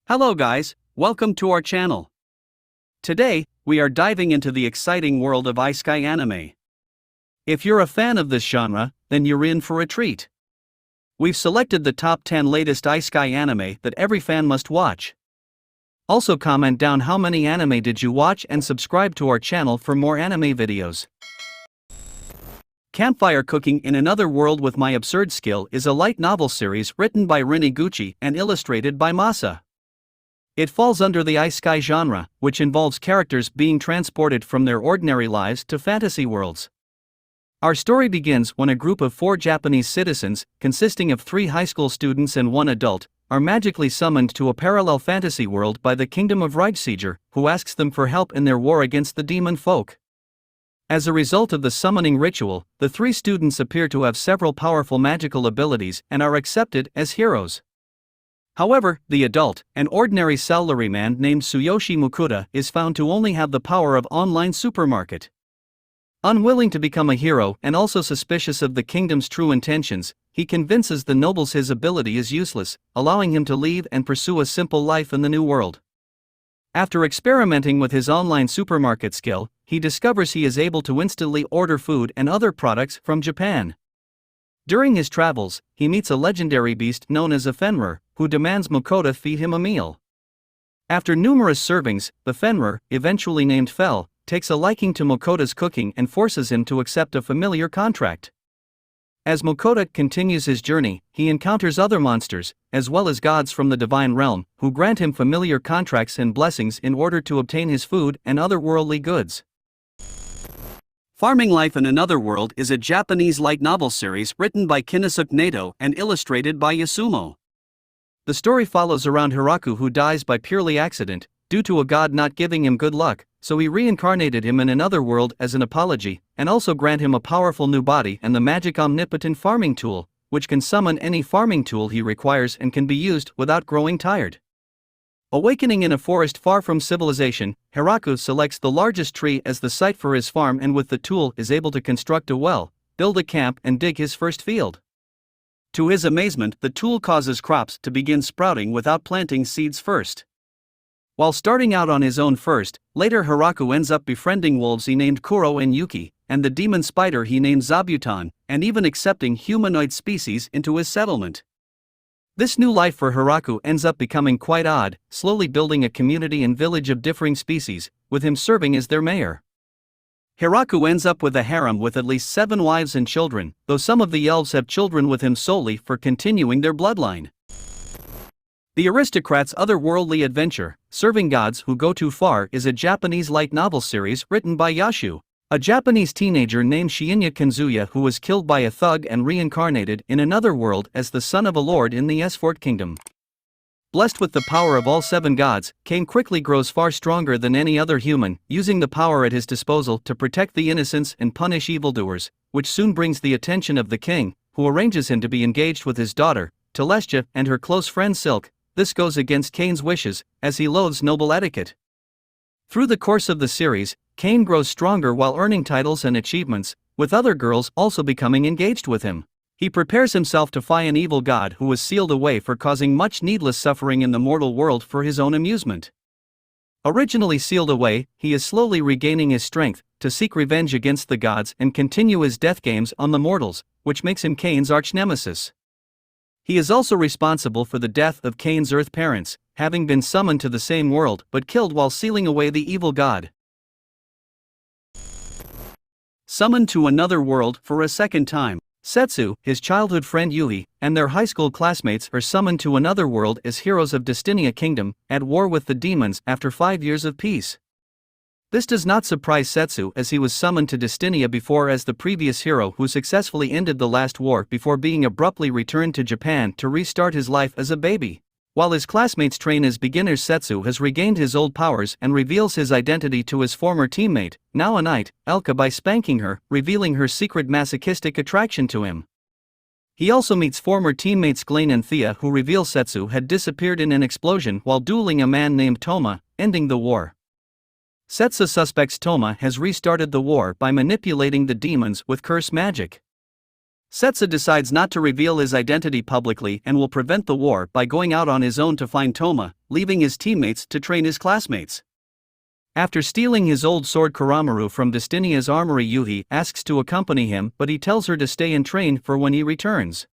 Hello guys, welcome to our channel. Today, we are diving into the exciting world of Isekai Anime. If you're a fan of this genre, then you're in for a treat. We've selected the top 10 latest Isekai Anime that every fan must watch. Also comment down how many anime did you watch and subscribe to our channel for more anime videos. Campfire Cooking in Another World with My Absurd Skill is a light novel series written by Rin Iguchi and illustrated by Masa. It falls under the Isekai genre, which involves characters being transported from their ordinary lives to fantasy worlds. Our story begins when a group of 4 Japanese citizens, consisting of 3 high school students and 1 adult, are magically summoned to a parallel fantasy world by the kingdom of Reincarnated, who asks them for help in their war against the demon folk. As a result of the summoning ritual, the 3 students appear to have several powerful magical abilities and are accepted as heroes. However, the adult, an ordinary salaryman named Tsuyoshi Mukuda, is found to only have the power of online supermarket. Unwilling to become a hero and also suspicious of the kingdom's true intentions, he convinces the nobles his ability is useless, allowing him to leave and pursue a simple life in the new world. After experimenting with his online supermarket skill, he discovers he is able to instantly order food and other products from Japan. During his travels, he meets a legendary beast known as a Fenrir, who demands Mukuda feed him a meal. After numerous servings, the Fenrir, eventually named Fel, takes a liking to Mukuda's cooking and forces him to accept a familiar contract. As Mukuda continues his journey, he encounters other monsters, as well as gods from the divine realm, who grant him familiar contracts and blessings in order to obtain his food and other worldly goods. Farming Life in Another World is a Japanese light novel series written by Kinosuke Nato and illustrated by Yasumo. The story follows around Hiraku, who dies by purely accident, due to a god not giving him good luck, so he reincarnated him in another world as an apology, and also grant him a powerful new body and the magic omnipotent farming tool, which can summon any farming tool he requires and can be used without growing tired. Awakening in a forest far from civilization, Hiraku selects the largest tree as the site for his farm and with the tool is able to construct a well, build a camp and dig his first field. To his amazement, the tool causes crops to begin sprouting without planting seeds first. While starting out on his own first, later Hiraku ends up befriending wolves he named Kuro and Yuki, and the demon spider he named Zabuton, and even accepting humanoid species into his settlement. This new life for Hiraku ends up becoming quite odd, slowly building a community and village of differing species, with him serving as their mayor. Hiraku ends up with a harem with at least 7 wives and children, though some of the elves have children with him solely for continuing their bloodline. The Aristocrat's Otherworldly Adventure, Serving Gods Who Go Too Far is a Japanese light novel series written by Yashu, a Japanese teenager named Shinya Kanzuya who was killed by a thug and reincarnated in another world as the son of a lord in the S-Fort Kingdom. Blessed with the power of all 7 gods, Kane quickly grows far stronger than any other human, using the power at his disposal to protect the innocents and punish evildoers, which soon brings the attention of the king, who arranges him to be engaged with his daughter, Telestia, and her close friend Silk. This goes against Kane's wishes, as he loathes noble etiquette. Through the course of the series, Kane grows stronger while earning titles and achievements, with other girls also becoming engaged with him. He prepares himself to fight an evil god who was sealed away for causing much needless suffering in the mortal world for his own amusement. Originally sealed away, he is slowly regaining his strength to seek revenge against the gods and continue his death games on the mortals, which makes him Kane's arch-nemesis. He is also responsible for the death of Kane's Earth parents, having been summoned to the same world but killed while sealing away the evil god. Summoned to Another World for a second time. Setsu, his childhood friend Yui, and their high school classmates are summoned to another world as heroes of Destinia Kingdom, at war with the demons after 5 years of peace. This does not surprise Setsu as he was summoned to Destinia before as the previous hero who successfully ended the last war before being abruptly returned to Japan to restart his life as a baby. While his classmates train as beginners, Setsu has regained his old powers and reveals his identity to his former teammate, now a knight, Elka, by spanking her, revealing her secret masochistic attraction to him. He also meets former teammates Glenn and Thea, who reveal Setsu had disappeared in an explosion while dueling a man named Toma, ending the war. Setsu suspects Toma has restarted the war by manipulating the demons with curse magic. Setsu decides not to reveal his identity publicly and will prevent the war by going out on his own to find Toma, leaving his teammates to train his classmates. After stealing his old sword Kuramaru from Destinia's armory, Yuhi asks to accompany him, but he tells her to stay and train for when he returns.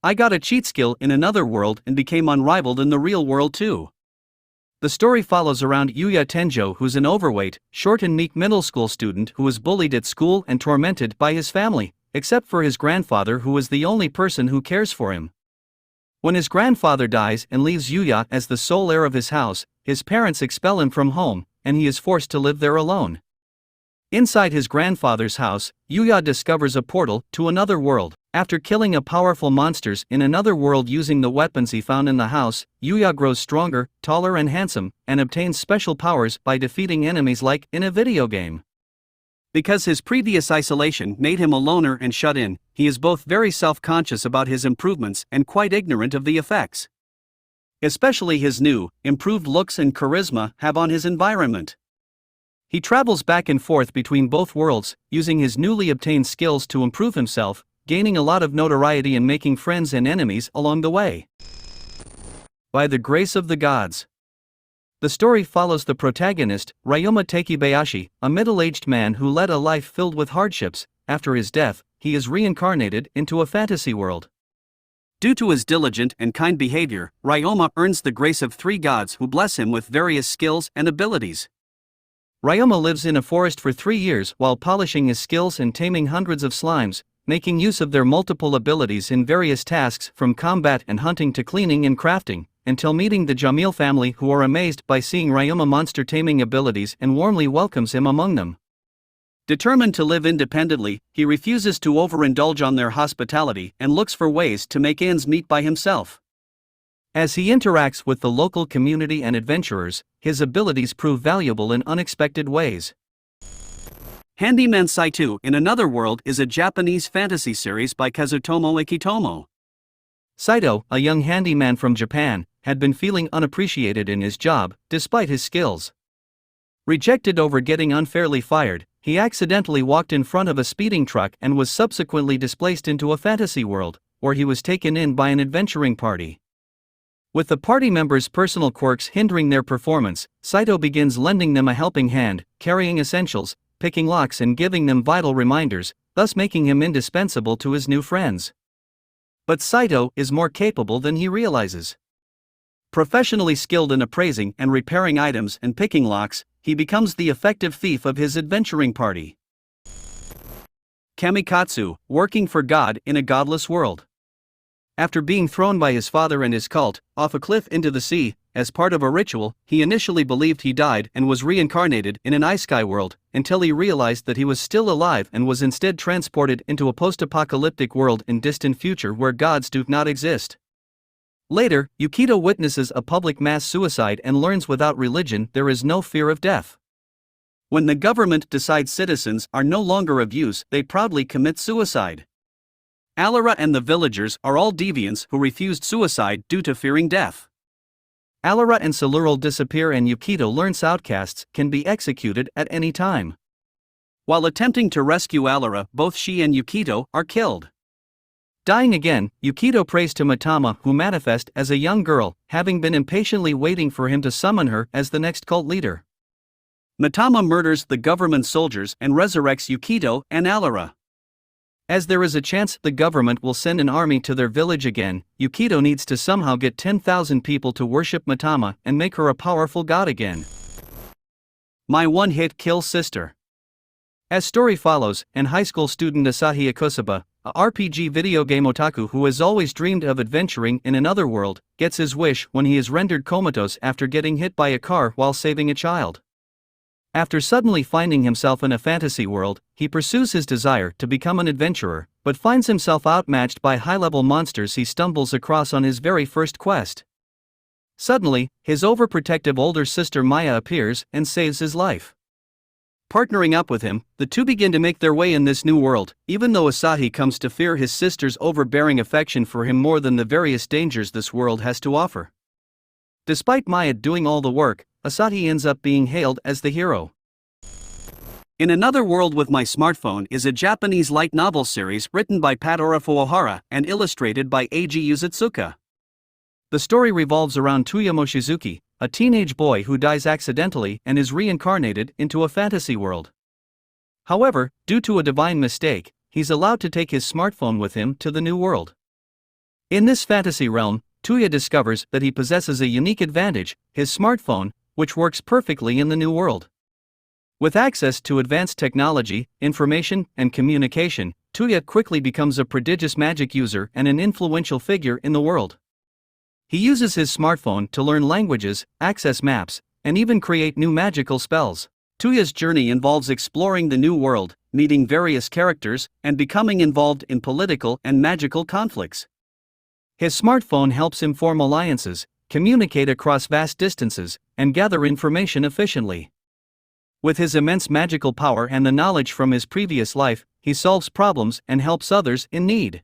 I got a cheat skill in another world and became unrivaled in the real world too. The story follows around Yuya Tenjo, who's an overweight, short and meek middle school student who is bullied at school and tormented by his family, except for his grandfather, who is the only person who cares for him. When his grandfather dies and leaves Yuya as the sole heir of his house, his parents expel him from home, and he is forced to live there alone. Inside his grandfather's house, Yuya discovers a portal to another world. After killing a powerful monsters in another world using the weapons he found in the house, Yuya grows stronger, taller and handsome, and obtains special powers by defeating enemies like in a video game. Because his previous isolation made him a loner and shut in, he is both very self-conscious about his improvements and quite ignorant of the effects especially his new, improved looks and charisma have on his environment. He travels back and forth between both worlds, using his newly obtained skills to improve himself, gaining a lot of notoriety and making friends and enemies along the way. By the grace of the gods. The story follows the protagonist, Ryoma Takebayashi, a middle-aged man who led a life filled with hardships. After his death, he is reincarnated into a fantasy world. Due to his diligent and kind behavior, Ryoma earns the grace of 3 gods who bless him with various skills and abilities. Ryoma lives in a forest for 3 years while polishing his skills and taming hundreds of slimes, making use of their multiple abilities in various tasks from combat and hunting to cleaning and crafting, until meeting the Jamil family, who are amazed by seeing Ryoma monster taming abilities and warmly welcomes him among them. Determined to live independently, he refuses to overindulge on their hospitality and looks for ways to make ends meet by himself. As he interacts with the local community and adventurers, his abilities prove valuable in unexpected ways. Handyman Saito in Another World is a Japanese fantasy series by Kazutomo Ikitomo. Saito, a young handyman from Japan, had been feeling unappreciated in his job, despite his skills. Rejected over getting unfairly fired, he accidentally walked in front of a speeding truck and was subsequently displaced into a fantasy world, where he was taken in by an adventuring party. With the party members' personal quirks hindering their performance, Saito begins lending them a helping hand, carrying essentials, picking locks and giving them vital reminders, thus making him indispensable to his new friends. But Saito is more capable than he realizes. Professionally skilled in appraising and repairing items and picking locks, he becomes the effective thief of his adventuring party. Kamikatsu, working for God in a godless world. After being thrown by his father and his cult off a cliff into the sea, as part of a ritual, he initially believed he died and was reincarnated in an Isekai world, until he realized that he was still alive and was instead transported into a post-apocalyptic world in distant future where gods do not exist. Later, Yukito witnesses a public mass suicide and learns without religion there is no fear of death. When the government decides citizens are no longer of use, they proudly commit suicide. Alara and the villagers are all deviants who refused suicide due to fearing death. Alara and Salurul disappear and Yukito learns outcasts can be executed at any time. While attempting to rescue Alara, both she and Yukito are killed. Dying again, Yukito prays to Matama, who manifests as a young girl, having been impatiently waiting for him to summon her as the next cult leader. Matama murders the government soldiers and resurrects Yukito and Alara. As there is a chance the government will send an army to their village again, Yukito needs to somehow get 10,000 people to worship Matama and make her a powerful god again. My one-hit kill sister. As story follows, an high school student Asahi Ikusuba, a RPG video game otaku who has always dreamed of adventuring in another world, gets his wish when he is rendered comatose after getting hit by a car while saving a child. After suddenly finding himself in a fantasy world, he pursues his desire to become an adventurer, but finds himself outmatched by high-level monsters he stumbles across on his very first quest. Suddenly, his overprotective older sister Maya appears and saves his life. Partnering up with him, the two begin to make their way in this new world, even though Asahi comes to fear his sister's overbearing affection for him more than the various dangers this world has to offer. Despite Maya doing all the work, Asahi ends up being hailed as the hero. In Another World with My Smartphone is a Japanese light novel series written by Pat Orafuohara and illustrated by Eiji Yuzutsuka. The story revolves around Tuya Mochizuki, a teenage boy who dies accidentally and is reincarnated into a fantasy world. However, due to a divine mistake, he's allowed to take his smartphone with him to the new world. In this fantasy realm, Tuya discovers that he possesses a unique advantage, his smartphone, which works perfectly in the new world. With access to advanced technology, information, and communication, Tuya quickly becomes a prodigious magic user and an influential figure in the world. He uses his smartphone to learn languages, access maps, and even create new magical spells. Tuya's journey involves exploring the new world, meeting various characters, and becoming involved in political and magical conflicts. His smartphone helps him form alliances, communicate across vast distances, and gather information efficiently. With his immense magical power and the knowledge from his previous life, he solves problems and helps others in need.